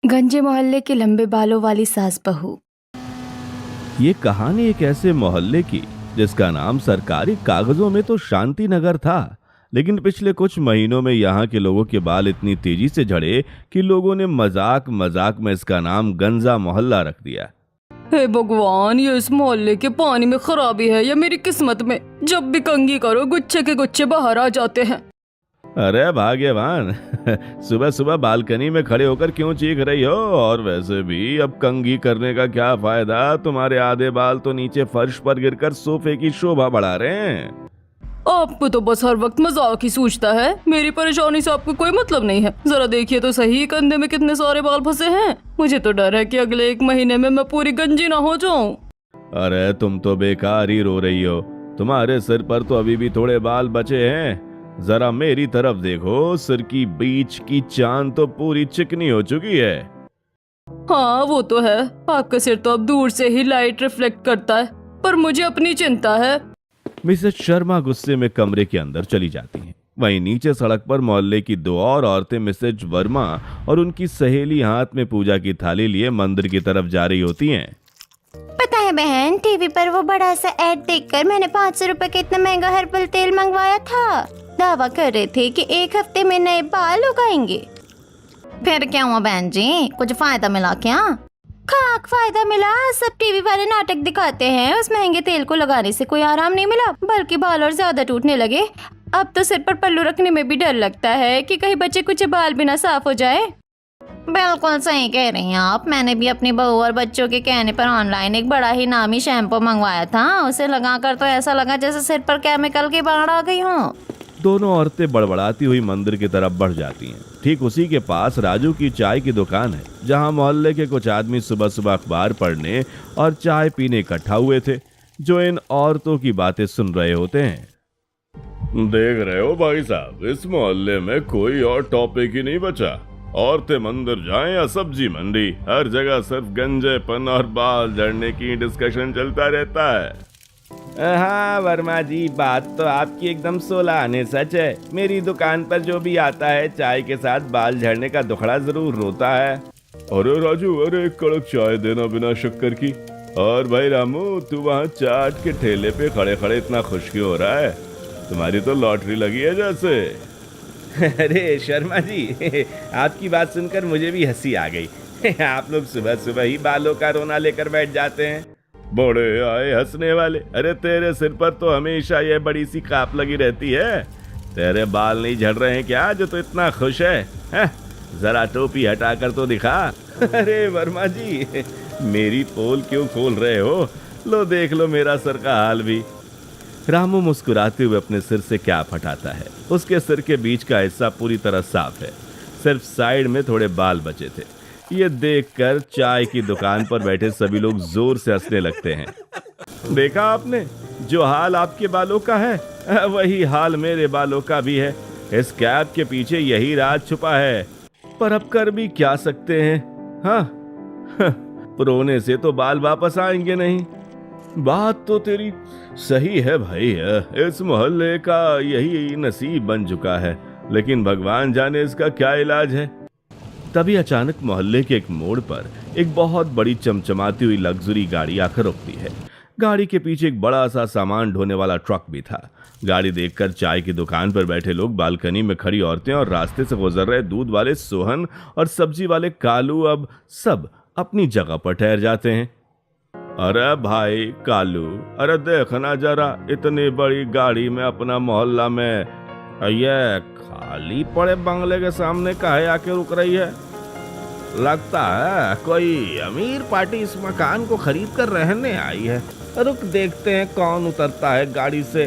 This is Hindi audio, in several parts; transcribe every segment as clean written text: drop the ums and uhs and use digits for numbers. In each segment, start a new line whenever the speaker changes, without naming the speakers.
गंजे मोहल्ले के लंबे बालों वाली सास बहू।
ये कहानी एक ऐसे मोहल्ले की जिसका नाम सरकारी कागजों में तो शांति नगर था, लेकिन पिछले कुछ महीनों में यहाँ के लोगों के बाल इतनी तेजी से झड़े कि लोगों ने मजाक मजाक में इसका नाम गंजा मोहल्ला रख दिया।
हे भगवान, ये इस मोहल्ले के पानी में खराबी है या मेरी किस्मत में? जब भी कंघी करो गुच्छे के गुच्छे बाहर आ जाते हैं।
अरे भाग्यवान सुबह सुबह बालकनी में खड़े होकर क्यों चीख रही हो? और वैसे भी अब कंघी करने का क्या फायदा? तुम्हारे आधे बाल तो नीचे फर्श पर गिरकर सोफे की शोभा बढ़ा रहे हैं।
आपको तो बस हर वक्त मजाक ही सूझता है। मेरी परेशानी से आपको कोई मतलब नहीं है। जरा देखिए तो सही, कंधे में कितने सारे बाल फंसे हैं। मुझे तो डर है कि अगले 1 महीने में मैं पूरी गंजी ना हो जाऊं।
अरे तुम तो बेकार ही रो रही हो। तुम्हारे सिर पर तो अभी भी थोड़े बाल बचे हैं। जरा मेरी तरफ देखो, सिर की बीच की चांद तो पूरी चिकनी हो चुकी है।
हाँ वो तो है, आपका सिर तो अब दूर से ही लाइट रिफ्लेक्ट करता है, पर मुझे अपनी चिंता है।
मिसेस शर्मा गुस्से में कमरे के अंदर चली जाती हैं। वहीं नीचे सड़क पर मोहल्ले की 2 और औरतें मिसेज वर्मा और उनकी सहेली हाथ में पूजा की थाली लिए मंदिर की तरफ जा रही होती हैं।
पता है बहन, टीवी पर वो बड़ा सा एड देखकर मैंने 500 रुपए का इतना महंगा हर्बल तेल मंगवाया था। दावा कर रहे थे कि 1 हफ्ते में नए बाल उगाएंगे। फिर क्या हुआ बहन जी, कुछ फायदा मिला क्या? खाक फायदा मिला। सब टीवी वाले नाटक दिखाते हैं, उस महंगे तेल को लगाने से कोई आराम नहीं मिला, बल्कि बाल और ज्यादा टूटने लगे। अब तो सिर पर पल्लू रखने में भी डर लगता है कि कहीं बचे कुछ बाल भी ना साफ हो जाए। बिल्कुल सही कह रही हैं आप। मैंने भी अपनी बहू और बच्चों के कहने पर ऑनलाइन एक बड़ा ही नामी शैम्पू मंगवाया था। उसे लगाकर तो ऐसा लगा जैसे सिर पर केमिकल की बाढ़ आ गई हो।
दोनों औरतें बड़बड़ाती हुई मंदिर की तरफ बढ़ जाती हैं। ठीक उसी के पास राजू की चाय की दुकान है, जहां मोहल्ले के कुछ आदमी सुबह सुबह अखबार पढ़ने और चाय पीने इकट्ठा हुए थे, जो इन औरतों की बातें सुन रहे होते हैं। देख रहे हो भाई साहब, इस मोहल्ले में कोई और टॉपिक ही नहीं बचा। औरतें मंदिर जाएं या सब्जी मंडी, हर जगह सिर्फ गंजेपन और बाल झड़ने की डिस्कशन चलता रहता है। हाँ वर्मा जी, बात तो आपकी एकदम 16 आने सच है। मेरी दुकान पर जो भी आता है चाय के साथ बाल झड़ने का दुखड़ा जरूर रोता है। अरे राजू, अरे एक कड़क चाय देना बिना शक्कर की। और भाई रामू, तू वहाँ चाट के ठेले पे खड़े खड़े इतना खुश क्यों हो रहा है? तुम्हारी तो लॉटरी लगी है जैसे। अरे शर्मा जी, आपकी बात सुनकर मुझे भी हंसी आ गई। आप लोग सुबह सुबह ही बालों का रोना लेकर बैठ जाते हैं। बड़े आए हंसने वाले। अरे तेरे सिर पर तो हमेशा ये बड़ी सी काप लगी रहती है। तेरे बाल नहीं झड़ रहे हैं क्या जो तो इतना खुश है? जरा टोपी हटाकर तो दिखा। अरे वर्मा जी, मेरी पोल क्यों खोल रहे हो? लो देख लो मेरा सर का हाल भी। रामू मुस्कुराते हुए अपने सिर से कैप हटाता है। उसके सिर के बीच का हिस्सा पूरी तरह साफ है, सिर्फ साइड में थोड़े बाल बचे थे। ये देखकर चाय की दुकान पर बैठे सभी लोग जोर से हंसने लगते हैं। देखा आपने, जो हाल आपके बालों का है वही हाल मेरे बालों का भी है। इस कैप के पीछे यही राज छुपा है, पर अब कर भी क्या सकते हैं? हाँ रोने से तो बाल वापस आएंगे नहीं। बात तो तेरी सही है भाई, इस मोहल्ले का यही नसीब बन चुका है, लेकिन भगवान जाने इसका क्या इलाज है। तभी अचानक मोहल्ले के एक मोड़ पर एक बहुत बड़ी चमचमाती हुई लग्जरी गाड़ी आकर रुकती है। गाड़ी के पीछे एक बड़ा सा सामान ढोने वाला ट्रक भी था। गाड़ी देखकर चाय की दुकान पर बैठे लोग, बालकनी में खड़ी औरतें और रास्ते से गुजर रहे दूध वाले सोहन और सब्जी वाले कालू अब सब अपनी जगह पर ठहर जाते हैं। अरे भाई कालू, अरे देखना जरा, इतनी बड़ी गाड़ी में अपना मोहल्ला में ये खाली पड़े बंगले के सामने काहे आके रुक रही है? लगता है कोई अमीर पार्टी इस मकान को खरीद कर रहने आई है। रुक देखते हैं कौन उतरता है गाड़ी से।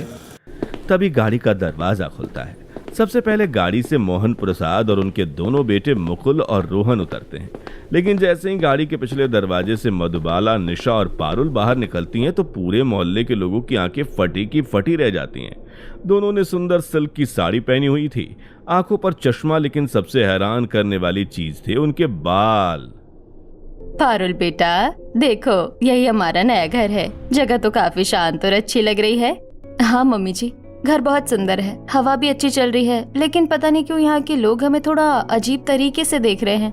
तभी गाड़ी का दरवाजा खुलता है। सबसे पहले गाड़ी से मोहन प्रसाद और उनके दोनों बेटे मुकुल और रोहन उतरते हैं, लेकिन जैसे ही गाड़ी के पिछले दरवाजे से मधुबाला, निशा और पारुल बाहर निकलती हैं तो पूरे मोहल्ले के लोगों की आंखें फटी की फटी रह जाती हैं। दोनों ने सुंदर सिल्क की साड़ी पहनी हुई थी, आंखों पर चश्मा, लेकिन सबसे हैरान करने वाली चीज थे उनके बाल।
पारुल बेटा देखो, यही हमारा नया घर है। जगह तो काफी शांत और अच्छी लग रही है। हाँ मम्मी जी, घर बहुत सुंदर है, हवा भी अच्छी चल रही है, लेकिन पता नहीं क्यों यहाँ के लोग हमें थोड़ा अजीब तरीके से देख रहे हैं।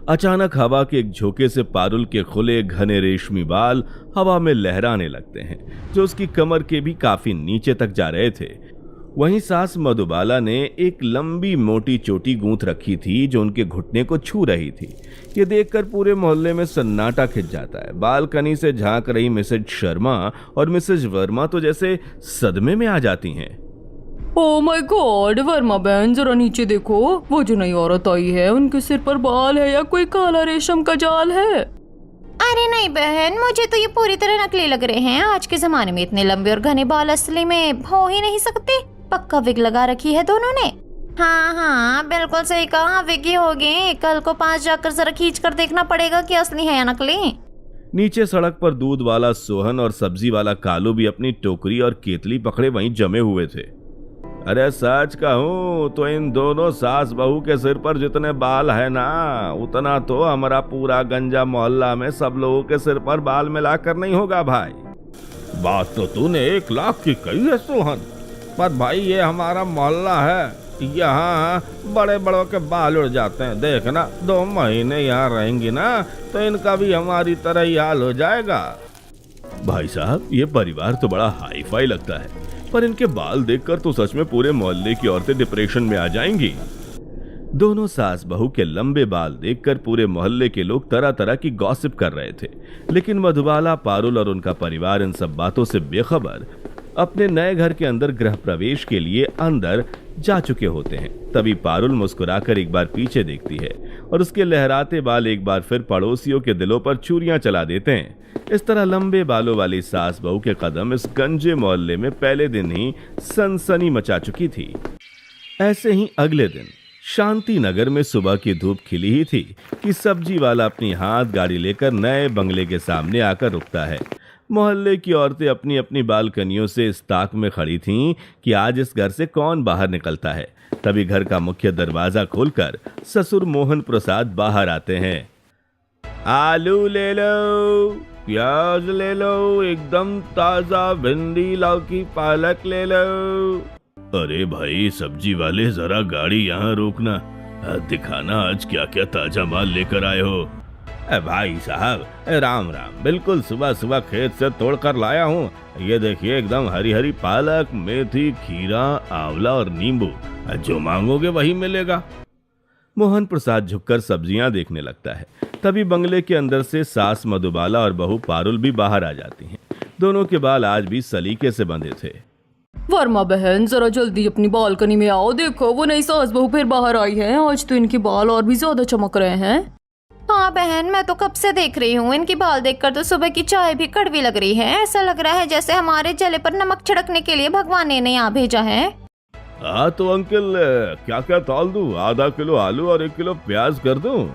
अचानक हवा के एक झोंके से पारुल के खुले घने रेशमी बाल हवा में लहराने लगते हैं, जो उसकी कमर के भी काफी नीचे तक जा रहे थे। वहीं सास मधुबाला ने एक लंबी मोटी चोटी गूंथ रखी थी जो उनके घुटने को छू रही थी। ये देखकर पूरे मोहल्ले में सन्नाटा खिंच जाता है। बालकनी से झांक रही मिसेज शर्मा और मिसेज वर्मा तो जैसे सदमे में आ जाती हैं।
ओह माय गॉड, वर्मा बहन जरा नीचे देखो, वो जो नई औरत आई है उनके सिर पर बाल है या कोई काला रेशम का जाल है?
अरे नहीं बहन, मुझे तो ये पूरी तरह नकली लग रहे हैं। आज के जमाने में इतने लंबे और घने बाल असली में हो ही नहीं सकते। पक्का विग लगा रखी है दोनों ने। हाँ हाँ बिल्कुल सही कहा, विग ही होगी। कल को पास जाकर जरा खींच कर देखना पड़ेगा कि असली है या नकली।
नीचे सड़क पर दूध वाला सोहन और सब्जी वाला कालू भी अपनी टोकरी और केतली पकड़े वहीं जमे हुए थे। अरे सच कहूं तो इन दोनों सास बहू के सिर पर जितने बाल है ना, उतना तो हमारा पूरा गंजा मोहल्ला में सब लोगों के सिर पर बाल मिलाकर नहीं होगा भाई। बात तो तूने 1 लाख की कही है सोहन, पर भाई ये हमारा मोहल्ला है, यहाँ बड़े बड़ों के बाल उड़ जाते हैं। देखना 2 महीने यहाँ रहेंगी ना तो इनका भी हमारी तरह ही हाल हो जाएगा। भाई साहब, ये परिवार तो बड़ा हाई फाई लगता है, पर इनके बाल देखकर तो सच में पूरे मोहल्ले की औरतें डिप्रेशन में आ जाएंगी। दोनों सास बहू के लंबे बाल देखकर पूरे मोहल्ले के लोग तरह तरह की गॉसिप कर रहे थे, लेकिन मधुबाला, पारुल और उनका परिवार इन सब बातों से बेखबर अपने नए घर के अंदर गृह प्रवेश के लिए अंदर जा चुके होते हैं। तभी पारुल मुस्कुराकर एक बार पीछे देखती है और उसके लहराते बाल एक बार फिर पड़ोसियों के दिलों पर छुरियां चला देते हैं। इस तरह लंबे बालों वाली सास बहू के कदम इस गंजे मोहल्ले में पहले दिन ही सनसनी मचा चुकी थी। ऐसे ही अगले दिन शांति नगर में सुबह की धूप खिली ही थी कि सब्जी वाला अपनी हाथ गाड़ी लेकर नए बंगले के सामने आकर रुकता है। मोहल्ले की औरतें अपनी अपनी बालकनियों से इस ताक में खड़ी थीं कि आज इस घर से कौन बाहर निकलता है। तभी घर का मुख्य दरवाजा खोलकर ससुर मोहन प्रसाद बाहर आते हैं। आलू ले लो, प्याज ले लो, एकदम ताजा भिंडी, लौकी, पालक ले लो। अरे भाई सब्जी वाले, जरा गाड़ी यहाँ रोकना, दिखाना आज क्या क्या ताजा माल लेकर आए हो। भाई साहब राम राम, बिल्कुल सुबह सुबह खेत से तोड़ कर लाया हूँ। ये देखिए एकदम हरी हरी पालक, मेथी, खीरा, आंवला और नींबू, जो मांगोगे वही मिलेगा। मोहन प्रसाद झुककर सब्जियां देखने लगता है। तभी बंगले के अंदर से सास मधुबाला और बहू पारुल भी बाहर आ जाती हैं। दोनों के बाल आज भी सलीके से बंधे थे।
वर्मा बहन जरा जल्दी अपनी बालकनी में आओ, देखो वो नई सास बहू फिर बाहर आई है। आज तो इनके बाल और भी ज्यादा चमक रहे हैं।
हाँ बहन, मैं तो कब से देख रही हूँ। इनकी बाल देखकर तो सुबह की चाय भी कड़वी लग रही है। ऐसा लग रहा है जैसे हमारे जले पर नमक छिड़कने के लिए भगवान ने यहाँ भेजा है।
हाँ तो अंकल क्या क्या तौल दूं? आधा किलो आलू और 1 किलो प्याज कर दूं?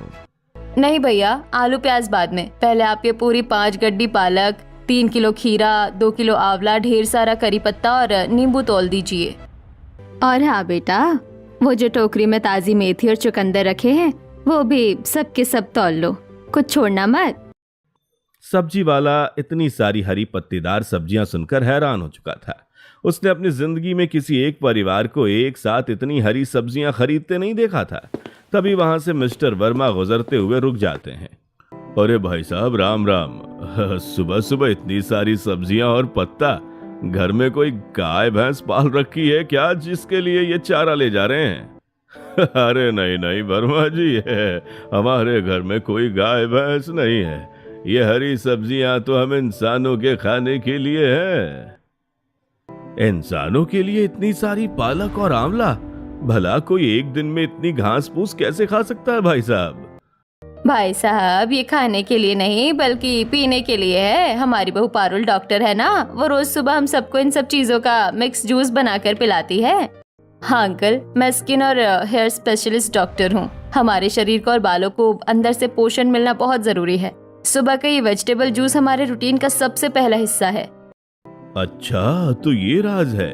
नहीं भैया, आलू प्याज बाद में। पहले आप ये पूरी 5 गड्डी पालक, 3 किलो खीरा, 2 किलो आंवला, ढेर सारा करी पत्ता और नींबू तौल दीजिए।
और हाँ बेटा, वो जो टोकरी में ताजी मेथी और चुकंदर रखे हैं वो भी सब के सब तौल लो, कुछ छोड़ना मत।
सब्जी वाला इतनी सारी हरी पत्तीदार सब्जियां सुनकर हैरान हो चुका था। उसने अपनी जिंदगी में किसी एक परिवार को एक साथ इतनी हरी सब्जियां खरीदते नहीं देखा था। तभी वहां से मिस्टर वर्मा गुजरते हुए रुक जाते हैं। अरे भाई साहब राम राम, सुबह सुबह इतनी सारी सब्जियां और पत्ता, घर में कोई गाय भैंस पाल रखी है क्या जिसके लिए ये चारा ले जा रहे हैं? अरे नहीं नहीं वर्मा जी, है हमारे घर में कोई गाय भैंस नहीं है। ये हरी सब्जियां तो हम इंसानों के खाने के लिए है। इंसानों के लिए इतनी सारी पालक और आंवला? भला कोई एक दिन में इतनी घास फूस कैसे खा सकता है भाई साहब?
भाई साहब ये खाने के लिए नहीं बल्कि पीने के लिए है। हमारी बहू पारुल डॉक्टर है ना, वो रोज सुबह हम सबको इन सब चीजों का मिक्स जूस बनाकर पिलाती है। हाँ अंकल, मैं स्किन और हेयर स्पेशलिस्ट डॉक्टर हूँ। हमारे शरीर को और बालों को अंदर से पोषण मिलना बहुत जरूरी है। सुबह का ये वेजिटेबल जूस हमारे रूटीन का सबसे पहला हिस्सा है।
अच्छा तो ये राज है।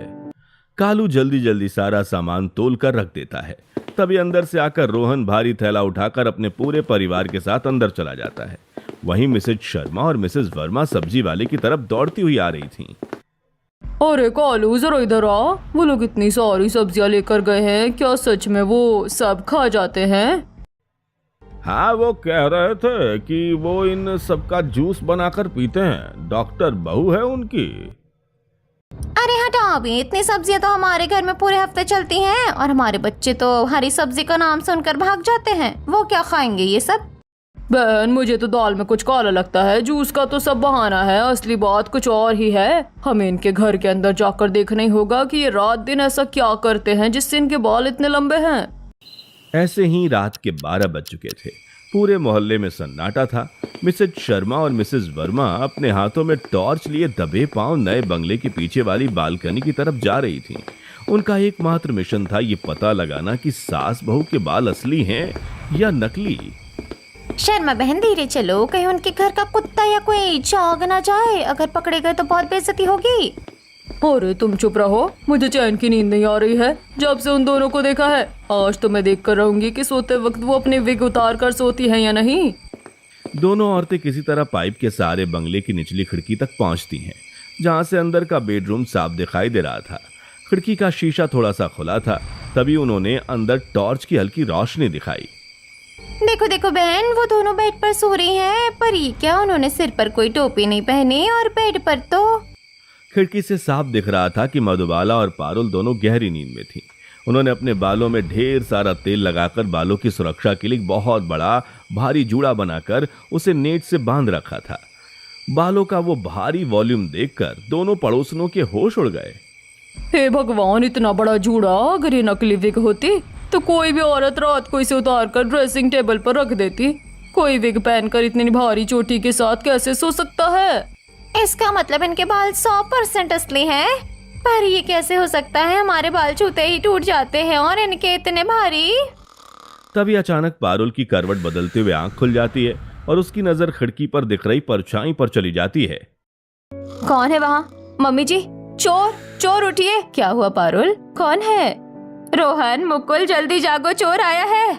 कालू जल्दी जल्दी सारा सामान तोल कर रख देता है। तभी अंदर से आकर रोहन भारी थैला उठाकर अपने पूरे परिवार के साथ अंदर चला जाता है। वहीं मिसेज शर्मा और मिसेज वर्मा सब्जी वाले की तरफ दौड़ती हुई आ रही थीं।
अरे कालू जरा इधर आ, वो लोग इतनी सारी सब्जियां लेकर गए हैं, क्या सच में वो सब खा जाते हैं?
हाँ, वो कह रहे थे कि वो इन सबका जूस बनाकर पीते हैं। डॉक्टर बहू है उनकी।
अरे हटाओ अभी, इतनी सब्जियां तो हमारे घर में पूरे हफ्ते चलती हैं और हमारे बच्चे तो हरी सब्जी का नाम सुनकर भाग जाते हैं। वो क्या खाएंगे ये सब?
बहन मुझे तो दाल में कुछ काला लगता है, जूस का तो सब बहाना है, असली बात कुछ और ही है। हमें इनके घर के अंदर जाकर देखना ही होगा कि ये रात दिन ऐसा क्या करते हैं जिससे इनके बाल इतने लंबे हैं।
ऐसे ही रात के 12 बज चुके थे। पूरे मोहल्ले में सन्नाटा था। मिसेज शर्मा और मिसेज वर्मा अपने हाथों में टॉर्च लिए दबे पांव नए बंगले के पीछे वाली बालकनी की तरफ जा रही थीं। उनका एकमात्र मिशन था ये पता लगाना कि सास बहू के बाल असली हैं या नकली।
शर्मा बहन धीरे चलो, कहीं उनके घर का कुत्ता या कोई जाग ना जाए। अगर पकड़े गए तो बहुत बेइज्जती होगी।
अरे तुम चुप रहो, मुझे चैन की नींद नहीं आ रही है जब से उन दोनों को देखा है। आज तो मैं देख कर रहूंगी कि सोते वक्त वो अपने विग उतार कर सोती हैं या नहीं।
दोनों औरतें किसी तरह पाइप के सहारे बंगले की निचली खिड़की तक पहुंचती हैं, जहां से अंदर का बेडरूम साफ दिखाई दे रहा था। खिड़की का शीशा थोड़ा सा खुला था। तभी उन्होंने अंदर टॉर्च की हल्की रोशनी दिखाई।
देखो देखो बहन, वो दोनों बेड पर सो रही हैं। पर ये क्या, उन्होंने सिर पर कोई टोपी नहीं पहनी और बेड पर तो।
खिड़की से साफ दिख रहा था कि मधुबाला और पारुल दोनों गहरी नींद में थीं। उन्होंने अपने बालों में ढेर सारा तेल लगाकर बालों की सुरक्षा के लिए बहुत बड़ा भारी जूड़ा बनाकर उसे नेट से बांध रखा था। बालों का वो भारी वॉल्यूम देखकर दोनों पड़ोसनों के होश उड़ गए।
हे भगवान, इतना बड़ा जूड़ा! अगर ये नकली विग होती तो कोई भी औरत रात को इसे उतार कर ड्रेसिंग टेबल पर रख देती। कोई विग पहनकर इतनी भारी चोटी के साथ कैसे सो सकता है?
इसका मतलब इनके बाल 100% असली हैं। पर ये कैसे हो सकता है? हमारे बाल छूते ही टूट जाते हैं और इनके इतने भारी।
तभी अचानक पारुल की करवट बदलते हुए आंख खुल जाती है और उसकी नजर खिड़की पर दिख रही परछाई पर चली जाती है।
कौन है वहाँ? मम्मी जी, चोर चोर उठिए। क्या हुआ पारुल, कौन है? रोहन, मुकुल, जल्दी जागो, चोर आया है।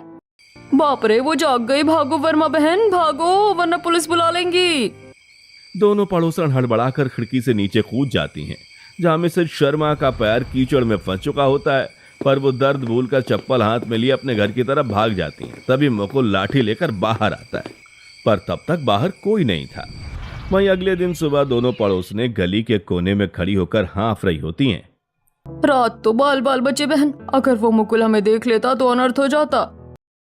बाप रे, वो जाग गई। भागो वर्मा बहन, भागो वरना पुलिस बुला लेंगी।
दोनों पड़ोसन हड़बड़ाकर खिड़की से नीचे कूद जाती हैं, जहां मिसेज शर्मा का पैर कीचड़ में फंस चुका होता है। पर वो दर्द भूलकर चप्पल हाथ में लिए अपने घर की तरफ भाग जाती हैं। तभी मुकुल लाठी लेकर बाहर आता है, पर तब तक बाहर कोई नहीं था। वहीं अगले दिन सुबह दोनों पड़ोसने गली के कोने में खड़ी होकर हाँफ रही होती हैं।
रात तो बाल बाल बचे बहन, अगर वो मुकुल हमें देख लेता तो अनर्थ हो जाता।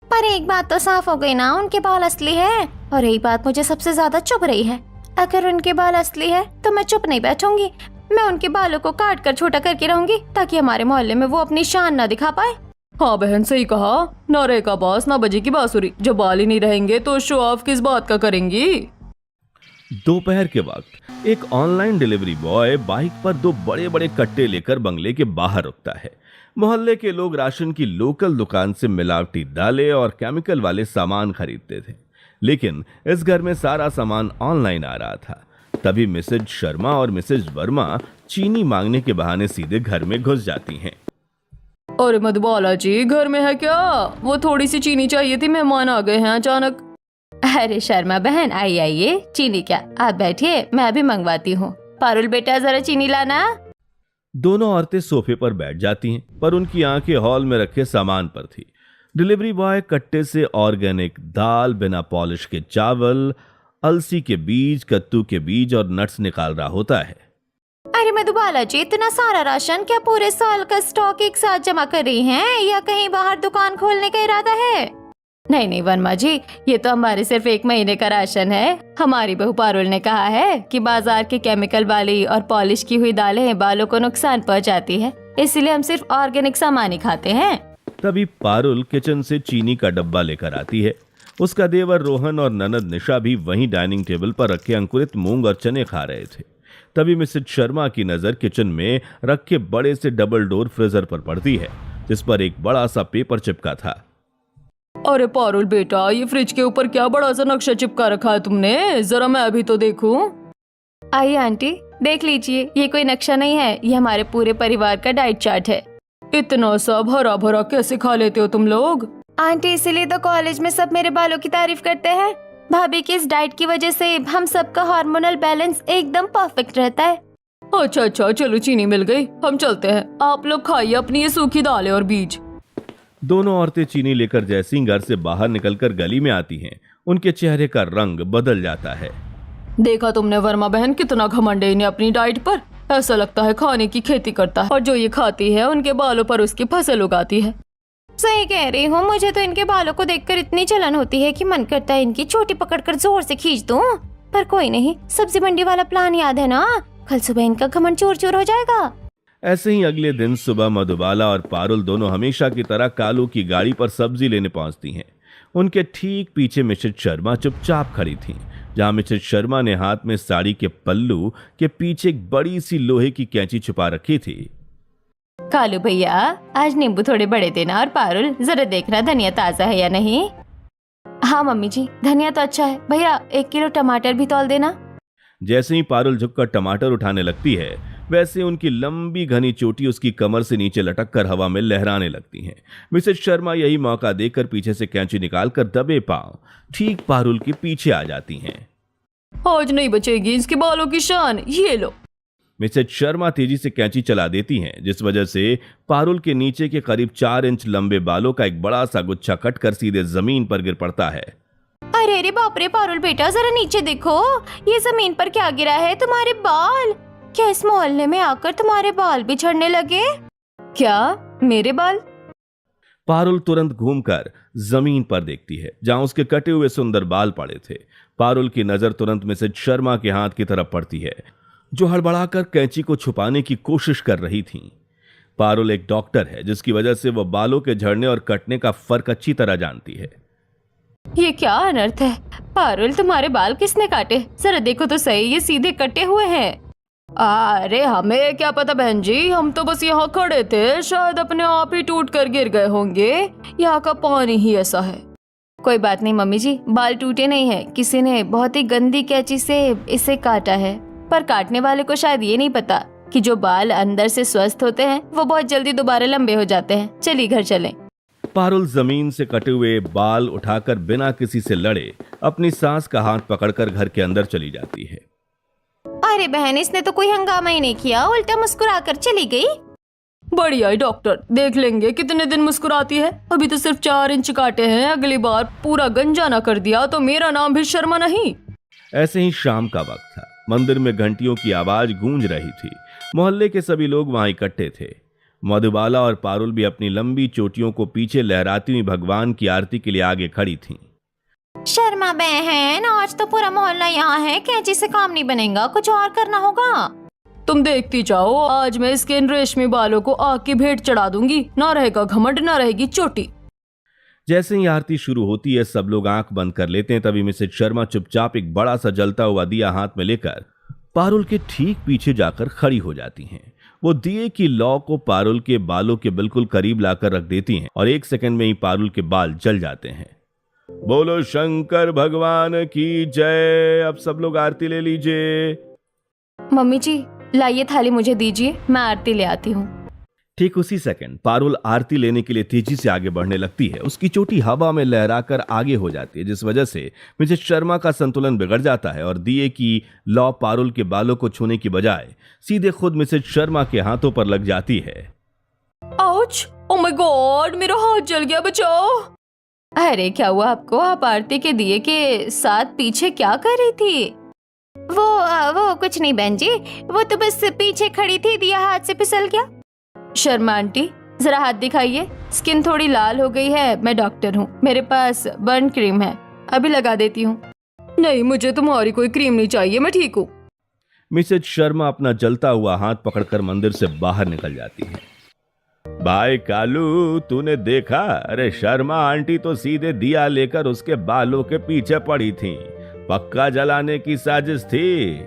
पर एक बात तो साफ हो गई ना, उनके बाल असली है। और यही बात मुझे सबसे ज्यादा चुभ रही है। अगर उनके बाल असली है तो मैं चुप नहीं बैठूंगी। मैं उनके बालों को काट कर छोटा करके रहूंगी ताकि हमारे मोहल्ले में वो अपनी शान न दिखा पाए।
हाँ बहन, सही कहा। ना रहेगा बास ना बजेगी बांसुरी। जब बाल ही नहीं रहेंगे तो शो ऑफ किस बात का करेंगी?
दोपहर के वक्त एक ऑनलाइन डिलीवरी बॉय बाइक पर 2 बड़े बड़े कट्टे लेकर बंगले के बाहर रुकता है। मोहल्ले के लोग राशन की लोकल दुकान से मिलावटी दालें और केमिकल वाले सामान खरीदते थे, लेकिन इस घर में सारा सामान ऑनलाइन आ रहा था। तभी मिसेज शर्मा और मिसेज वर्मा चीनी मांगने के बहाने सीधे घर में घुस जाती हैं।
अरे मधुबाला जी, घर में है क्या? वो थोड़ी सी चीनी चाहिए थी, मेहमान आ गए हैं अचानक।
अरे शर्मा बहन, आइए। चीनी क्या, आप बैठिए, मैं अभी मंगवाती हूँ। पारुल बेटा, जरा चीनी लाना।
दोनों औरतें सोफे पर बैठ जाती हैं, पर उनकी आंखें हॉल में रखे सामान पर थी। डिलीवरी बॉय कट्टे से ऑर्गेनिक दाल, बिना पॉलिश के चावल, अलसी के बीज, कद्दू के बीज और नट्स निकाल रहा होता है।
अरे मधुबाला जी, इतना सारा राशन क्या पूरे साल का स्टॉक एक साथ जमा कर रही हैं या कहीं बाहर दुकान खोलने का इरादा है?
नहीं नहीं वर्मा जी, ये तो हमारे सिर्फ 1 महीने का राशन है। हमारी बहू पारुल ने कहा है कि बाजार के केमिकल वाली और पॉलिश की हुई दालें बालों को नुकसान पहुंचाती है, इसलिए हम सिर्फ ऑर्गेनिक सामान ही खाते हैं।
तभी पारुल किचन से चीनी का डब्बा लेकर आती है। उसका देवर रोहन और ननद निशा भी वहीं डाइनिंग टेबल पर रखे अंकुरित मूंग और चने खा रहे थे। तभी मिसेज शर्मा की नजर किचन में रखे बड़े से डबल डोर फ्रीजर पर पड़ती है, जिस पर एक बड़ा सा पेपर चिपका था।
अरे पारुल बेटा, ये फ्रिज के ऊपर क्या बड़ा सा नक्शा चिपका रखा है तुमने? जरा मैं अभी तो देखूं।
आइए आंटी, देख लीजिए। ये कोई नक्शा नहीं है, ये हमारे पूरे परिवार का डाइट चार्ट है।
इतना सब हरा भरा कैसे खा लेते हो तुम लोग?
आंटी, इसीलिए तो कॉलेज में सब मेरे बालों की तारीफ करते हैं। भाभी की इस डाइट की वजह से हम सबका हार्मोनल बैलेंस एकदम परफेक्ट रहता है।
अच्छा, चलो चीनी मिल गई, हम चलते हैं। आप लोग खाइए अपनी ये सूखी दालें और बीज।
दोनों औरतें चीनी लेकर जैसे ही घर से बाहर निकलकर गली में आती हैं, उनके चेहरे का रंग बदल जाता है।
देखा तुमने वर्मा बहन, कितना घमंड है इन्हें अपनी डाइट पर। ऐसा लगता है खाने की खेती करता है और जो ये खाती है उनके बालों पर उसकी फसल उगाती है।
सही कह रही हूँ, मुझे तो इनके बालों को देखकर इतनी जलन होती है कि मन करता है इनकी चोटी पकड़कर जोर से खींच दूं। पर कोई नहीं, सब्जी मंडी वाला प्लान याद है ना, कल सुबह इनका घमंड चूर चूर हो जाएगा।
ऐसे ही अगले दिन सुबह मधुबाला और पारुल दोनों हमेशा की तरह कालू की गाड़ी पर सब्जी लेने पहुंचती हैं। उनके ठीक पीछे मिसेज शर्मा चुपचाप खड़ी थीं, जहां मिसेज शर्मा ने हाथ में साड़ी के पल्लू के पीछे एक बड़ी सी लोहे की कैंची छुपा रखी थी।
कालू भैया, आज नींबू थोड़े बड़े देना, और पारुल जरा देखना धनिया ताजा है या नहीं। हाँ मम्मी जी, धनिया तो अच्छा है। भैया 1 किलो टमाटर भी तौल देना।
जैसे ही पारुल झुककर टमाटर उठाने लगती है, वैसे उनकी लंबी घनी चोटी उसकी कमर से नीचे लटक कर हवा में लहराने लगती हैं। मिसेज शर्मा यही मौका देकर पीछे से कैंची निकालकर दबे पांव ठीक पारुल के पीछे आ जाती हैं।
आज नहीं बचेगी इसके बालों की शान, ये लो।
मिसेज शर्मा तेजी से कैंची चला देती हैं, जिस वजह से पारुल के नीचे के करीब 4 इंच लंबे बालों का एक बड़ा सा गुच्छा कटकर सीधे जमीन पर गिर पड़ता है।
अरे रे बाप रे पारुल बेटा, जरा नीचे देखो, ये जमीन पर क्या गिरा है? तुम्हारे बाल। क्या इस मोहल्ले में आकर तुम्हारे बाल भी झड़ने लगे?
क्या मेरे बाल?
पारुल तुरंत घूमकर जमीन पर देखती है, जहां उसके कटे हुए सुंदर बाल पड़े थे। पारुल की नजर तुरंत मिसेज शर्मा के हाथ की तरफ पड़ती है, जो हड़बड़ाकर कैंची को छुपाने की कोशिश कर रही थीं। पारुल एक डॉक्टर है, जिसकी वजह से वह बालों के झड़ने और कटने का फर्क अच्छी तरह जानती है।
ये क्या अनर्थ है? पारुल, तुम्हारे बाल किसने काटे? जरा देखो तो सही, ये सीधे कटे हुए हैं।
अरे हमें क्या पता बहन जी, हम तो बस यहाँ खड़े थे, शायद अपने आप ही टूट कर गिर गए होंगे। यहाँ का पानी ही ऐसा है।
कोई बात नहीं मम्मी जी, बाल टूटे नहीं है, किसी ने बहुत ही गंदी कैंची से इसे काटा है। पर काटने वाले को शायद ये नहीं पता कि जो बाल अंदर से स्वस्थ होते हैं वो बहुत जल्दी दोबारा लंबे हो जाते हैं। चलिए घर चलें।
पारुल जमीन से कटे हुए बाल उठाकर बिना किसी से लड़े अपनी सास का हाथ पकड़कर घर के अंदर चली जाती है।
अरे बहन, इसने तो कोई हंगामा ही नहीं किया, उल्टा मुस्कुराकर चली गई।
बढ़िया है डॉक्टर, देख लेंगे कितने दिन मुस्कुराती है। अभी तो सिर्फ 4 इंच काटे हैं, अगली बार पूरा गंजा ना कर दिया तो मेरा नाम भी शर्मा नहीं।
ऐसे ही शाम का वक्त था। मंदिर में घंटियों की आवाज गूंज रही थी। मोहल्ले के सभी लोग वहां इकट्ठे थे। मधुबाला और पारुल भी अपनी लंबी चोटियों को पीछे लहराती हुई भगवान की आरती के लिए आगे खड़ी थीं।
शर्मा बहन, आज तो पूरा मोहल्ला यहाँ है, कैंची से काम नहीं बनेगा, कुछ और करना होगा।
तुम देखती जाओ, आज मैं इसके इन रेशमी बालों को आग की भेंट चढ़ा दूंगी। ना रहेगा घमंड, ना रहेगी चोटी।
जैसे ही आरती शुरू होती है, सब लोग आंख बंद कर लेते हैं। तभी मिसेज शर्मा चुपचाप एक बड़ा सा जलता हुआ दिया हाथ में लेकर पारुल के ठीक पीछे जाकर खड़ी हो जाती हैं। वो दिए की लौ को पारुल के बालों के बिल्कुल करीब लाकर रख देती हैं और 1 सेकंड में ही पारुल के बाल जल जाते हैं। बोलो शंकर भगवान की जय। अब सब लोग आरती ले लीजिए।
मम्मी जी, लाइए थाली मुझे दीजिए, मैं आरती ले आती हूँ।
ठीक उसी सेकंड पारुल आरती लेने के लिए तेजी से आगे बढ़ने लगती है। उसकी चोटी हवा में लहराकर आगे हो जाती है, जिस वजह से मिसेज शर्मा का संतुलन बिगड़ जाता है और दिए की लौ पारुल के बालों को छूने की बजाय सीधे खुद मिसेज शर्मा के हाथों पर लग जाती है।
आउच! ओह माय गॉड, मेरा हाथ जल गया, बचाओ।
अरे क्या हुआ आपको? आप आरती के दिए के साथ पीछे क्या कर रही थी?
वो कुछ नहीं बहन जी, वो तो बस पीछे खड़ी थी, दिया हाथ से फिसल गया।
शर्मा आंटी, जरा हाथ दिखाइए। स्किन थोड़ी लाल हो गई है। मैं डॉक्टर हूँ, मेरे पास बर्न क्रीम है, अभी लगा देती हूँ।
नहीं, मुझे तुम्हारी कोई क्रीम नहीं चाहिए, मैं ठीक हूँ।
मिसेज शर्मा अपना जलता हुआ हाथ पकड़कर मंदिर से बाहर निकल जाती है। भाई कालू, तूने देखा? अरे शर्मा आंटी तो सीधे दिया लेकर उसके बालों के पीछे पड़ी थी। पक्का जलाने की साजिश थी।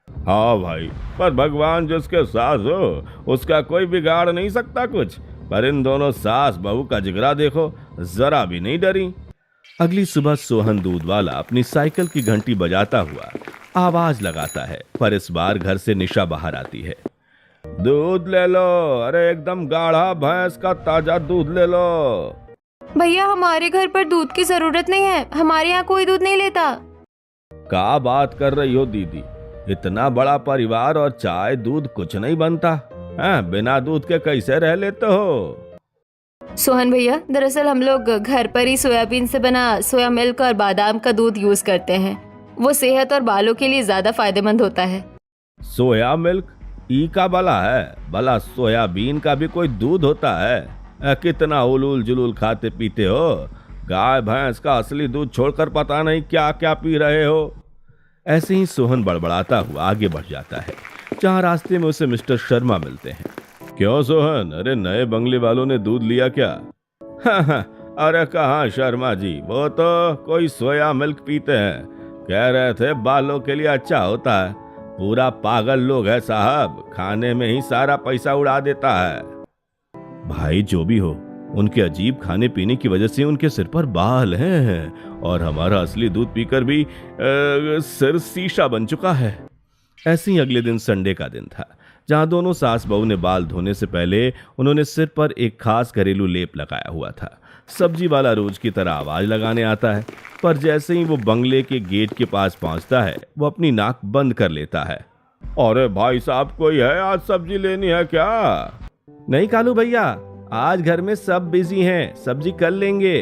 हाँ भाई, पर भगवान जिसके सास हो उसका कोई बिगाड़ नहीं सकता कुछ। पर इन दोनों सास बहू का जिगरा देखो, जरा भी नहीं डरी। अगली सुबह सोहन दूध वाला अपनी साइकिल की घंटी बजाता हुआ आवाज लगाता है, पर इस बार घर से निशा बाहर आती है। दूध ले लो, अरे एकदम गाढ़ा भैंस का ताजा दूध ले लो।
भैया, हमारे घर पर दूध की जरूरत नहीं है, हमारे यहाँ कोई दूध नहीं लेता।
क्या बात कर रही हो दीदी? इतना बड़ा परिवार और चाय दूध कुछ नहीं बनता? बिना दूध के कैसे रह लेते हो?
सोहन भैया, दरअसल हम लोग घर पर ही सोयाबीन से बना सोया मिल्क और बादाम का दूध यूज करते हैं। वो सेहत और बालों के लिए ज्यादा फायदेमंद होता है।
सोया मिल्क ई का भला है? भला सोयाबीन का भी कोई दूध होता है? कितना उलूल जुलूल खाते पीते हो। गाय भैंस का असली दूध छोड़कर पता नहीं क्या क्या पी रहे हो। ऐसे ही सोहन बड़बड़ाता हुआ आगे बढ़ जाता है, जहाँ रास्ते में उसे मिस्टर शर्मा मिलते हैं। क्यों सोहन, अरे नए बंगले वालों ने दूध लिया क्या? अरे कहाँ शर्मा जी, वो तो कोई सोया मिल्क पीते हैं, कह रहे थे बालों के लिए अच्छा होता है। पूरा पागल लोग है साहब, खाने में ही सारा पैसा उड़ा देता है। भाई जो भी हो, उनके अजीब खाने पीने की वजह से उनके सिर पर बाल हैं और हमारा असली दूध पीकर भी सिर शीशा बन चुका है। ऐसे ही अगले दिन संडे का दिन था, जहां दोनों सास बहू ने बाल धोने से पहले उन्होंने सिर पर एक खास घरेलू लेप लगाया हुआ था। सब्जी वाला रोज की तरह आवाज लगाने आता है, पर जैसे ही वो बंगले के गेट के पास पहुंचता है, वो अपनी नाक बंद कर लेता है। अरे भाई साहब, कोई है? आज सब्जी लेनी है क्या? नहीं कालू भैया, आज घर में सब बिजी हैं, सब्जी कल लेंगे।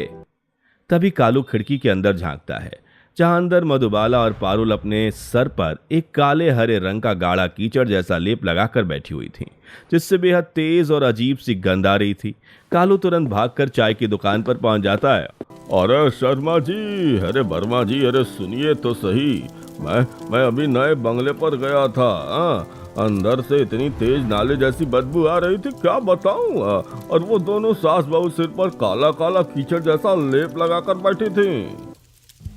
तभी कालू खिड़की के अंदर झांकता है, जहां अंदर मधुबाला और पारुल अपने सर पर एक काले हरे रंग का गाढ़ा कीचड़ जैसा लेप लगाकर बैठी हुई थी, जिससे बेहद तेज और अजीब सी गंध आ रही थी। कालू तुरंत भागकर चाय की दुकान पर पहुंच जाता है। अरे शर्मा जी, अरे वर्मा जी, अरे सुनिए तो सही, मैं अभी नए बंगले पर गया था। अंदर से इतनी तेज नाले जैसी बदबू आ रही थी, क्या बताऊं। और वो दोनों सास बहू सिर पर काला काला कीचड़ जैसा लेप लगाकर बैठी थी।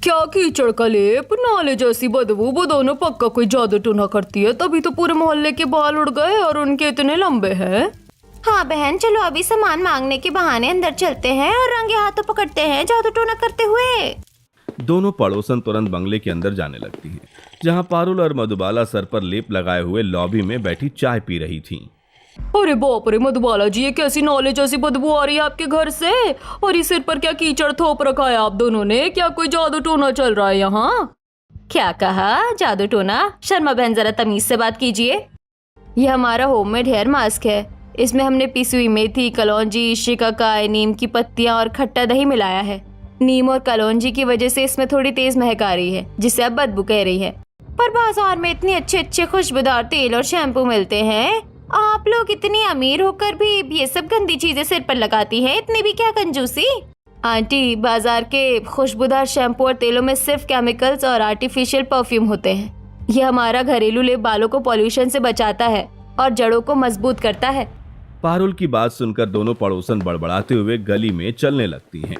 क्या कीचड़ का लेप, नाले जैसी बदबू, वो दोनों पक्का कोई जादू टूना करती है, तभी तो पूरे मोहल्ले के बाल उड़ गए और उनके इतने लंबे हैं।
हाँ बहन, चलो अभी सामान मांगने के बहाने अंदर चलते हैं और रंगे हाथों पकड़ते हैं जादू टोना करते हुए।
दोनों पड़ोसन तुरंत बंगले के अंदर जाने लगती हैं, जहां पारुल और मधुबाला सर पर लेप लगाए हुए लॉबी में बैठी चाय पी रही थीं।
अरे बाप रे मधुबाला जी, ये कैसी नाले जैसी बदबू आ रही है आपके घर से? और ये सिर पर क्या कीचड़ थोप रखा है आप दोनों ने? क्या कोई जादू टोना चल रहा है यहाँ?
क्या कहा? जादू टोना? शर्मा बहन, जरा तमीज से बात कीजिए। ये हमारा होममेड हेयर मास्क है। इसमें हमने पिसी हुई मेथी, कलौंजी, शिकाकाई, नीम की पत्तियां और खट्टा दही मिलाया है। नीम और कलौंजी की वजह से इसमें थोड़ी तेज महक आ रही है, जिसे अब बदबू कह रही है।
पर बाजार में इतने अच्छे अच्छे खुशबूदार तेल और शैम्पू मिलते हैं, आप लोग इतनी अमीर होकर भी ये सब गंदी चीजें सिर पर लगाती हैं, इतनी भी क्या कंजूसी।
आंटी, बाजार के खुशबूदार शैम्पू और तेलों में सिर्फ केमिकल्स और आर्टिफिशियल परफ्यूम होते हैं। ये हमारा घरेलू लेप बालों को पॉल्यूशन से बचाता है और जड़ों को मजबूत करता है।
पारुल की बात सुनकर दोनों पड़ोसन बड़बड़ाते हुए गली में चलने लगती हैं।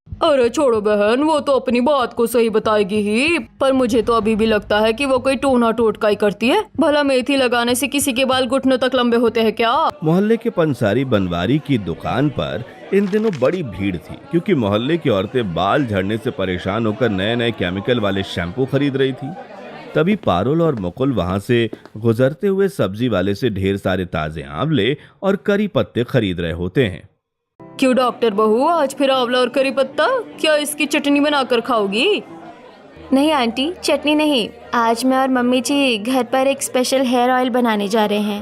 अरे छोड़ो बहन, वो तो अपनी बात को सही बताएगी ही, पर मुझे तो अभी भी लगता है कि वो कोई टोना टोटका ही करती है। भला मेथी लगाने से किसी के बाल घुटनों तक लंबे होते हैं क्या?
मोहल्ले के पंसारी बनवारी की दुकान पर इन दिनों बड़ी भीड़ थी, क्योंकि मोहल्ले की औरतें बाल झड़ने से परेशान होकर नए नए केमिकल वाले शैम्पू खरीद रही थी। तभी पारुल और मुकुल वहां से गुजरते हुए सब्जी वाले से ढेर सारे ताजे आंवले और करी पत्ते खरीद रहे होते हैं।
क्यों डॉक्टर बहू, आज फिर आंवला और करी पत्ता? क्या इसकी चटनी बनाकर खाओगी?
नहीं आंटी, चटनी नहीं। आज मैं और मम्मी जी घर पर एक स्पेशल हेयर ऑयल बनाने जा रहे हैं।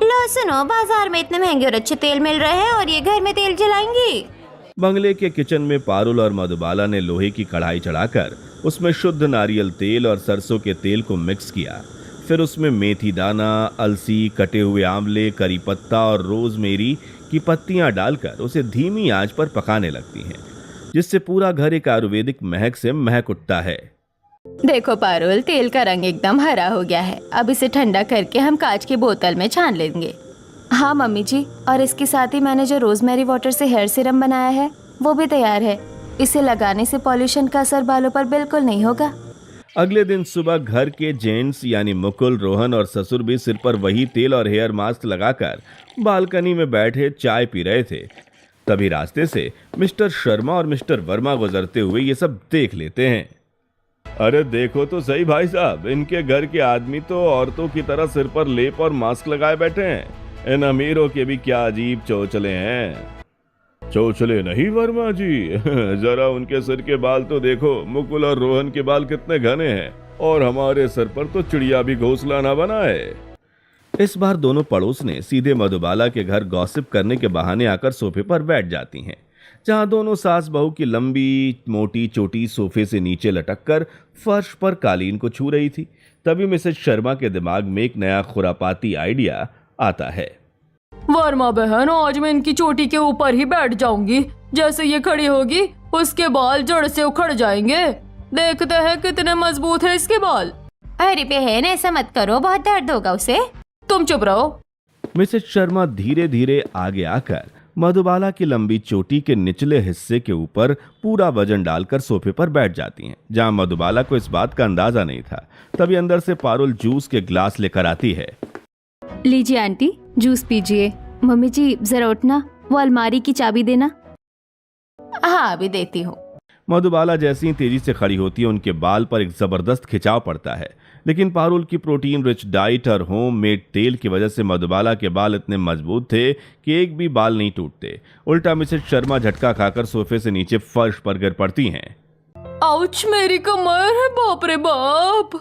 लो सुनो, बाजार में इतने महंगे और अच्छे तेल मिल रहे हैं और ये घर में तेल जलाएंगी।
बंगले के किचन में पारुल और मधुबाला ने लोहे की कढ़ाई चढ़ाकर उसमें शुद्ध नारियल तेल और सरसों के तेल को मिक्स किया। फिर उसमें मेथी दाना, अलसी, कटे हुए आंवले, करी पत्ता और रोजमेरी की पत्तियां डालकर उसे धीमी आंच पर पकाने लगती हैं, जिससे पूरा घर एक आयुर्वेदिक महक से महक उठता है।
देखो पारुल, तेल का रंग एकदम हरा हो गया है। अब इसे ठंडा करके हम कांच की बोतल में छान लेंगे। हाँ मम्मी जी, और इसके साथ ही मैंने जो रोजमेरी वाटर से हेयर सीरम बनाया है वो भी तैयार है। इसे लगाने से पॉल्यूशन का असर बालों पर बिल्कुल नहीं होगा।
अगले दिन सुबह घर के जेंट्स यानी मुकुल, रोहन और ससुर भी सिर पर वही तेल और हेयर मास्क लगाकर बालकनी में बैठे चाय पी रहे थे। तभी रास्ते से मिस्टर शर्मा और मिस्टर वर्मा गुजरते हुए ये सब देख लेते हैं। अरे देखो तो सही भाई साहब, इनके घर के आदमी तो औरतों की तरह सिर पर लेप और मास्क लगाए बैठे हैं। इन अमीरों के भी क्या अजीब चौचले हैं। चौचले नहीं वर्मा जी, जरा उनके सिर के बाल तो देखो। मुकुल और रोहन के बाल कितने घने हैं और हमारे सर पर तो चिड़िया भी घोंसला ना बनाए। इस बार दोनों पड़ोसने सीधे मधुबाला के घर गॉसिप करने के बहाने आकर सोफे पर बैठ जाती हैं, जहां दोनों सास बहू की लंबी मोटी चोटी सोफे से नीचे लटककर फर्श पर कालीन को छू रही थी। तभी मिसेज शर्मा के दिमाग में एक नया खुरापाती आइडिया आता है।
वर्मा बहन, आज मैं इनकी चोटी के ऊपर ही बैठ जाऊंगी। जैसे ये खड़ी होगी उसके बाल जड़ से उखड़ जाएंगे। देखते हैं कितने मजबूत है इसके बाल।
अरे बहन, ऐसा मत करो, बहुत दर्द होगा उसे।
तुम चुप रहो।
मिसेज शर्मा धीरे धीरे आगे आकर मधुबाला की लंबी चोटी के निचले हिस्से के ऊपर पूरा वजन डालकर सोफे पर बैठ जाती हैं, जहां मधुबाला को इस बात का अंदाजा नहीं था। तभी अंदर से पारुल जूस के ग्लास लेकर आती है।
लीजिए आंटी, जूस पीजिए। मम्मी जी जरा उठना, वो अलमारी की चाबी देना।
हाँ, अभी देती हूँ।
मधुबाला जैसी ही तेजी से खड़ी होती है, उनके बाल पर एक जबरदस्त खिंचाव पड़ता है, लेकिन पारुल की प्रोटीन रिच डाइट और होम मेड तेल की वजह से मधुबाला के बाल इतने मजबूत थे कि एक भी बाल नहीं टूटते। उल्टा मिसेज शर्मा झटका खाकर सोफे से नीचे फर्श पर गिर पड़ती हैं।
आउच, मेरी कमर है, बाप रे बाप।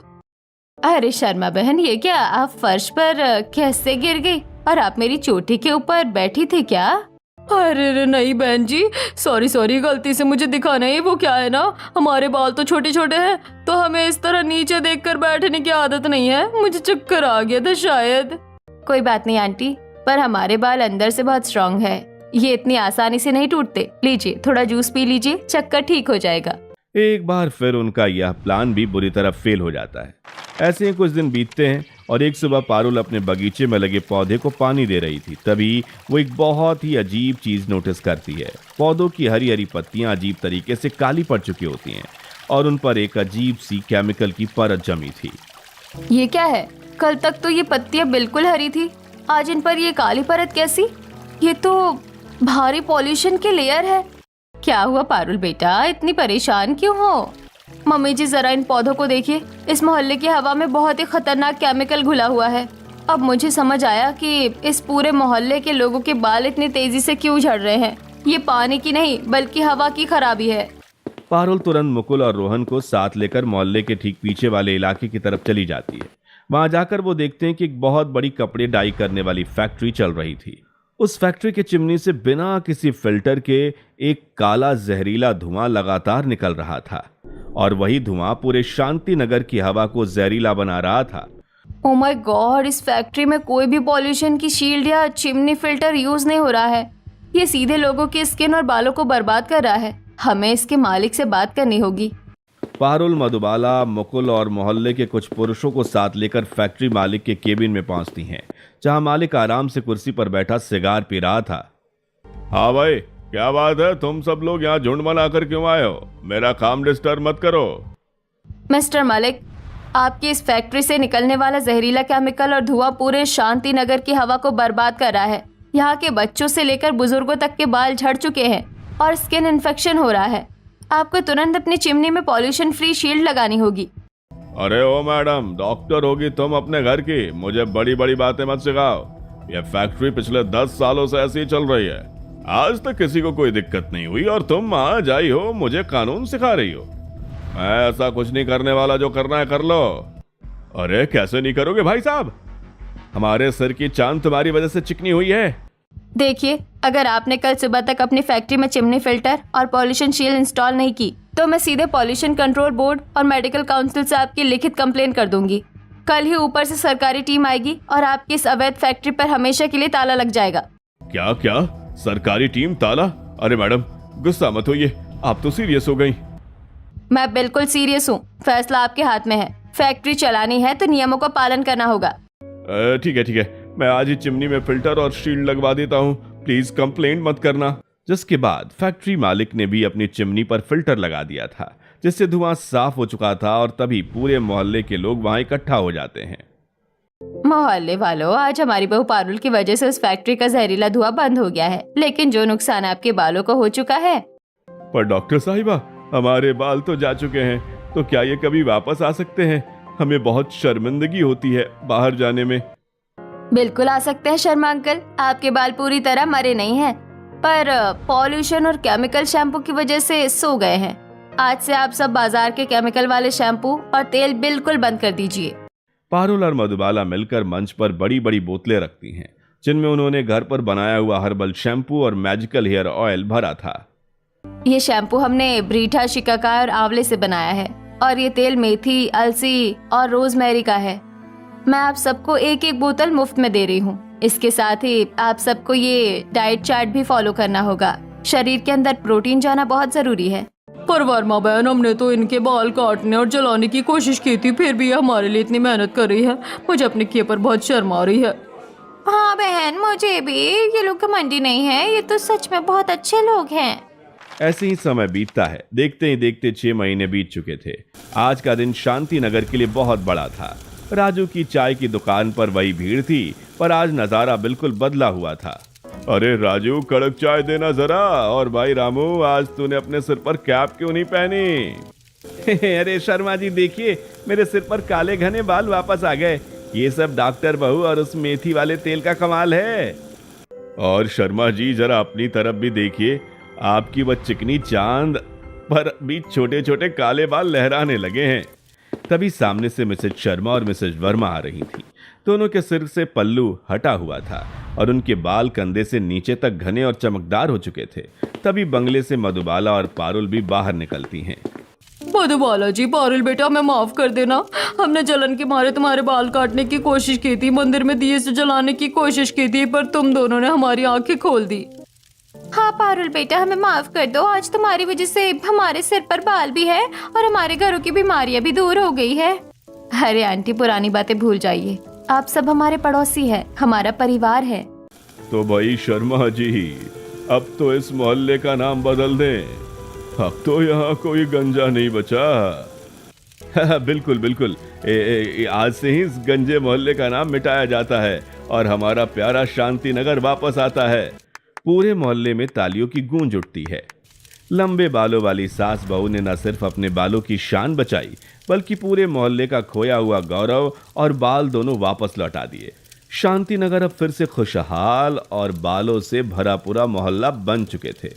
अरे शर्मा बहन, ये क्या, आप फर्श पर कैसे गिर गई? और आप मेरी चोटी के ऊपर बैठी थी क्या?
अरे नहीं बहन जी, सॉरी, गलती से मुझे दिखा नहीं। वो क्या है ना, हमारे बाल तो छोटे छोटे हैं, तो हमें इस तरह नीचे देखकर बैठने की आदत नहीं है। मुझे चक्कर आ गया था शायद।
कोई बात नहीं आंटी, पर हमारे बाल अंदर से बहुत स्ट्रांग है, ये इतनी आसानी से नहीं टूटते। लीजिए, थोड़ा जूस पी लीजिए, चक्कर ठीक हो जाएगा।
एक बार फिर उनका यह प्लान भी बुरी तरह फेल हो जाता है। ऐसे ही कुछ दिन बीतते हैं और एक सुबह पारुल अपने बगीचे में लगे पौधे को पानी दे रही थी। तभी वो एक बहुत ही अजीब चीज नोटिस करती है। पौधों की हरी हरी पत्तियां अजीब तरीके से काली पड़ चुकी होती हैं और उन पर एक अजीब सी केमिकल की परत जमी थी।
ये क्या है? कल तक तो ये पत्तियां बिल्कुल हरी थी, आज इन पर ये काली परत कैसी? ये तो भारी पॉल्यूशन की लेयर है। क्या हुआ पारुल बेटा, इतनी परेशान क्यों हो? मम्मी जी जरा इन पौधों को देखिए, इस मोहल्ले की हवा में बहुत ही खतरनाक केमिकल घुला हुआ है। अब मुझे समझ आया कि इस पूरे मोहल्ले के लोगों के बाल इतनी तेजी से क्यों झड़ रहे हैं। ये पानी की नहीं बल्कि हवा की खराबी है।
पारुल तुरंत मुकुल और रोहन को साथ लेकर मोहल्ले के ठीक पीछे वाले इलाके की तरफ चली जाती है। वहां जाकर वो देखते हैं कि एक बहुत बड़ी कपड़े डाई करने वाली फैक्ट्री चल रही थी। उस फैक्ट्री के चिमनी से बिना किसी फिल्टर के एक काला जहरीला धुआं लगातार निकल रहा था और वही धुआं पूरे शांति नगर की हवा को जहरीला बना रहा था।
ओह माय गॉड, इस फैक्ट्री में कोई भी पॉल्यूशन की शील्ड या चिमनी फिल्टर यूज नहीं हो रहा है। ये सीधे लोगों की स्किन और बालों को बर्बाद कर रहा है। हमें इसके मालिक से बात करनी होगी।
पारुल, मधुबाला, मुकुल और मोहल्ले के कुछ पुरुषों को साथ लेकर फैक्ट्री मालिक के केबिन में पहुंचती हैं, जहां मालिक आराम से कुर्सी पर बैठा सिगार पी रहा था। हाँ भाई, क्या बात है? तुम सब लोग यहाँ झुंड बनाकर क्यों आए हो? मेरा काम डिस्टर्ब मत करो।
मिस्टर मालिक, आपकी इस फैक्ट्री से निकलने वाला जहरीला केमिकल और धुआं पूरे शांति नगर की हवा को बर्बाद कर रहा है। यहाँ के बच्चों से लेकर बुजुर्गों तक के बाल झड़ चुके हैं और स्किन इन्फेक्शन हो रहा है। आपको तुरंत अपनी चिमनी में पॉल्यूशन फ्री शील्ड लगानी होगी।
अरे ओ मैडम, डॉक्टर होगी तुम अपने घर की, मुझे बड़ी बड़ी बातें मत सिखाओ। यह फैक्ट्री पिछले 10 सालों से ऐसी चल रही है, आज तक किसी को कोई दिक्कत नहीं हुई और तुम आज आई हो मुझे कानून सिखा रही हो। मैं ऐसा कुछ नहीं करने वाला, जो करना है कर लो। अरे कैसे नहीं करोगे भाई साहब? हमारे सर की चांद तुम्हारी वजह से चिकनी हुई है।
देखिए, अगर आपने कल सुबह तक अपनी फैक्ट्री में चिमनी फिल्टर और पॉल्यूशन शील्ड इंस्टॉल नहीं की तो मैं सीधे पॉल्यूशन कंट्रोल बोर्ड और मेडिकल काउंसिल से आपकी लिखित कंप्लेन कर दूंगी। कल ही ऊपर से सरकारी टीम आएगी और आपकी इस अवैध फैक्ट्री पर हमेशा के लिए ताला लग जाएगा।
क्या क्या? सरकारी टीम ताला? अरे मैडम गुस्सा मत होइए, आप तो सीरियस हो गई।
मैं बिल्कुल सीरियस हूँ, फैसला आपके हाथ में है। फैक्ट्री चलानी है तो नियमों का पालन करना होगा।
ठीक है, मैं आज ही चिमनी में फिल्टर और शील्ड लगवा देता हूँ, प्लीज कंप्लेंट मत करना। जिसके बाद फैक्ट्री मालिक ने भी अपनी चिमनी पर फिल्टर लगा दिया था, जिससे धुआं साफ हो चुका था और तभी पूरे मोहल्ले के लोग वहां इकट्ठा हो जाते हैं।
मोहल्ले वालों, आज हमारी बहू पारुल की वजह से उस फैक्ट्री का जहरीला धुआं बंद हो गया है, लेकिन जो नुकसान आपके बालों को हो चुका है।
पर डॉक्टर साहिबा, हमारे बाल तो जा चुके हैं, तो क्या ये कभी वापस आ सकते हैं? हमें बहुत शर्मिंदगी होती है बाहर जाने में।
बिल्कुल आ सकते हैं शर्मा अंकल, आपके बाल पूरी तरह मरे नहीं हैं, पर पॉल्यूशन और केमिकल शैम्पू की वजह से सो गए हैं। आज से आप सब बाजार के केमिकल वाले शैम्पू और तेल बिल्कुल बंद कर दीजिए।
पारुल और मधुबाला मिलकर मंच पर बड़ी बड़ी बोतलें रखती हैं, जिनमें उन्होंने घर पर बनाया हुआ हर्बल शैम्पू और मैजिकल हेयर ऑयल भरा था।
ये शैम्पू हमने ब्रीठा, शिकाकाई और आंवले से बनाया है और ये तेल मेथी, अलसी और रोजमेरी का है। मैं आप सबको एक एक बोतल मुफ्त में दे रही हूँ। इसके साथ ही आप सबको ये डाइट चार्ट भी फॉलो करना होगा। शरीर के अंदर प्रोटीन जाना बहुत जरूरी है।
पर वर्मा बहन, हमने तो इनके बाल काटने और जलाने की कोशिश की थी, फिर भी ये हमारे लिए इतनी मेहनत कर रही है। मुझे अपने किए पर बहुत शर्म आ रही है।
हाँ बहन, मुझे भी। ये लोग घमंडी नहीं है, ये तो सच में बहुत अच्छे लोग हैं।
ऐसे ही समय बीतता है। देखते ही देखते 6 महीने बीत चुके थे। आज का दिन शांति नगर के लिए बहुत बड़ा था। राजू की चाय की दुकान पर वही भीड़ थी, पर आज नजारा बिल्कुल बदला हुआ था। अरे राजू, कड़क चाय देना जरा। और भाई रामू, आज तूने अपने सिर पर कैप क्यों नहीं पहनी? अरे शर्मा जी, देखिए मेरे सिर पर काले घने बाल वापस आ गए। ये सब डॉक्टर बहू और उस मेथी वाले तेल का कमाल है। और शर्मा जी, जरा अपनी तरफ भी देखिए। आपकी वह चिकनी चांद पर भी छोटे छोटे काले बाल लहराने लगे हैं। तभी सामने से मिसेज शर्मा और मिसेज वर्मा आ रही थी। दोनों के सिर से पल्लू हटा हुआ था और उनके बाल कंधे से नीचे तक घने और चमकदार हो चुके थे। तभी बंगले से मधुबाला और पारुल भी बाहर निकलती हैं।
मधुबाला जी, पारुल बेटा, हमें माफ कर देना। हमने जलन के मारे तुम्हारे बाल काटने की कोशिश की थी, मंदिर में दिए से जलाने की कोशिश की थी, पर तुम दोनों ने हमारी आंखें खोल दी।
हाँ पारुल बेटा, हमें माफ कर दो। आज तुम्हारी वजह से हमारे सिर पर बाल भी है और हमारे घरों की बीमारियां भी दूर हो गई है।
अरे आंटी, पुरानी बातें भूल जाइए। आप सब हमारे पड़ोसी हैं, हमारा परिवार है।
तो भाई शर्मा जी, अब तो इस मोहल्ले का नाम बदल दें। अब तो यहाँ कोई गंजा नहीं बचा। बिल्कुल बिल्कुल, आज से ही इस गंजे मोहल्ले का नाम मिटाया जाता है और हमारा प्यारा शांति नगर वापस आता है। पूरे मोहल्ले में तालियों की गूंज उठती है। लंबे बालों वाली सास बहू ने न सिर्फ अपने बालों की शान बचाई, बल्कि पूरे मोहल्ले का खोया हुआ गौरव और बाल दोनों वापस लौटा दिए। शांति नगर अब फिर से खुशहाल और बालों से भरा पूरा मोहल्ला बन चुके थे।